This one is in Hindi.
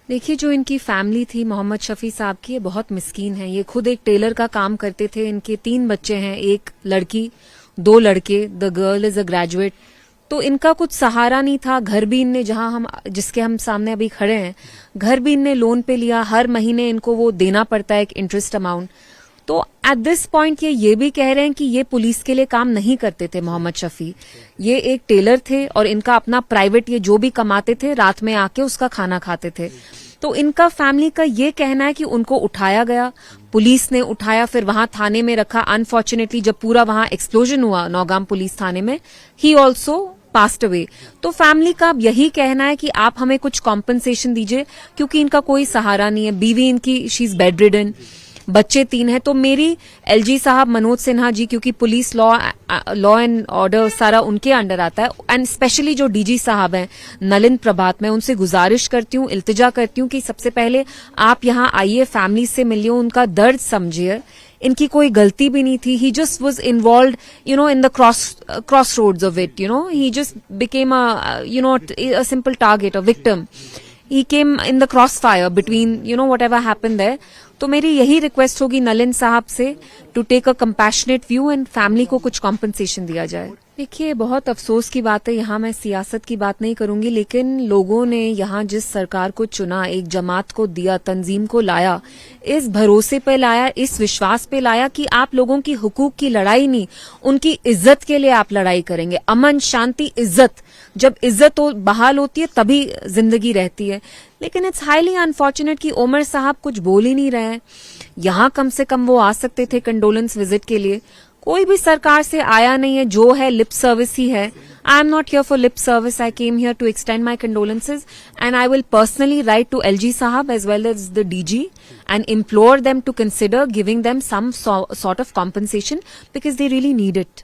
देखिए, जो इनकी फैमिली थी मोहम्मद शफी साहब की, ये बहुत मिस्कीन है। ये खुद एक टेलर का काम करते थे। इनके 3 बच्चे हैं, एक लड़की 2 लड़के। The girl is a graduate. तो इनका कुछ सहारा नहीं था। घर भी इनने, जिसके हम सामने अभी खड़े हैं, घर भी इनने लोन पे लिया। हर महीने इनको वो देना पड़ता है, एक इंटरेस्ट अमाउंट। तो एट दिस पॉइंट ये भी कह रहे हैं कि ये पुलिस के लिए काम नहीं करते थे मोहम्मद शफी। ये एक टेलर थे और इनका अपना प्राइवेट, ये जो भी कमाते थे रात में आके उसका खाना खाते थे। तो इनका फैमिली का ये कहना है कि उनको उठाया गया, पुलिस ने उठाया, फिर वहां थाने में रखा। अनफॉर्चुनेटली जब पूरा वहां एक्सप्लोजन हुआ नौगाम पुलिस थाने में, ही ऑल्सो पास्ट अवे। तो फैमिली का अब यही कहना है कि आप हमें कुछ कॉम्पनसेशन दीजिए, क्योंकि इनका कोई सहारा नहीं है। बीवी इनकी, शी इज बेड रिडन, बच्चे 3 हैं। तो मेरी एलजी साहब मनोज सिन्हा जी, क्योंकि पुलिस लॉ एंड ऑर्डर सारा उनके अंडर आता है, एंड स्पेशली जो डीजी साहब हैं नलिन प्रभात, मैं उनसे गुजारिश करती हूँ, इल्तिजा करती हूँ कि सबसे पहले आप यहाँ आइए, फैमिली से मिलिए, उनका दर्द समझिए। इनकी कोई गलती भी नहीं थी। He just was involve in the cross roads of it, he just became a simple target, a victim. He came in the crossfire between, whatever happened there. तो मेरी यही रिक्वेस्ट होगी नलिन साहब से, to take a compassionate view and family को कुछ कॉम्पनसेशन दिया जाए। देखिए, बहुत अफसोस की बात है, यहाँ मैं सियासत की बात नहीं करूंगी, लेकिन लोगों ने यहाँ जिस सरकार को चुना, एक जमात को दिया, तंजीम को लाया, इस भरोसे पे लाया, इस विश्वास पे लाया कि आप लोगों की हुकूक की लड़ाई नहीं, उनकी इज्जत के लिए आप लड़ाई करेंगे। अमन, शांति, इज्जत, जब इज्जत बहाल होती है तभी जिंदगी रहती है। लेकिन इट्स हाईली अनफॉर्चुनेट कि उमर साहब कुछ बोल ही नहीं रहे हैं। यहाँ कम से कम वो आ सकते थे कंडोलेंस विजिट के लिए। कोई भी सरकार से आया नहीं है, जो है लिप सर्विस ही है। I am not here for lip service, I came here to extend my condolences, and I will personally write to LG साहब as well as the DG and implore them to consider giving them some sort of compensation, because they really need it.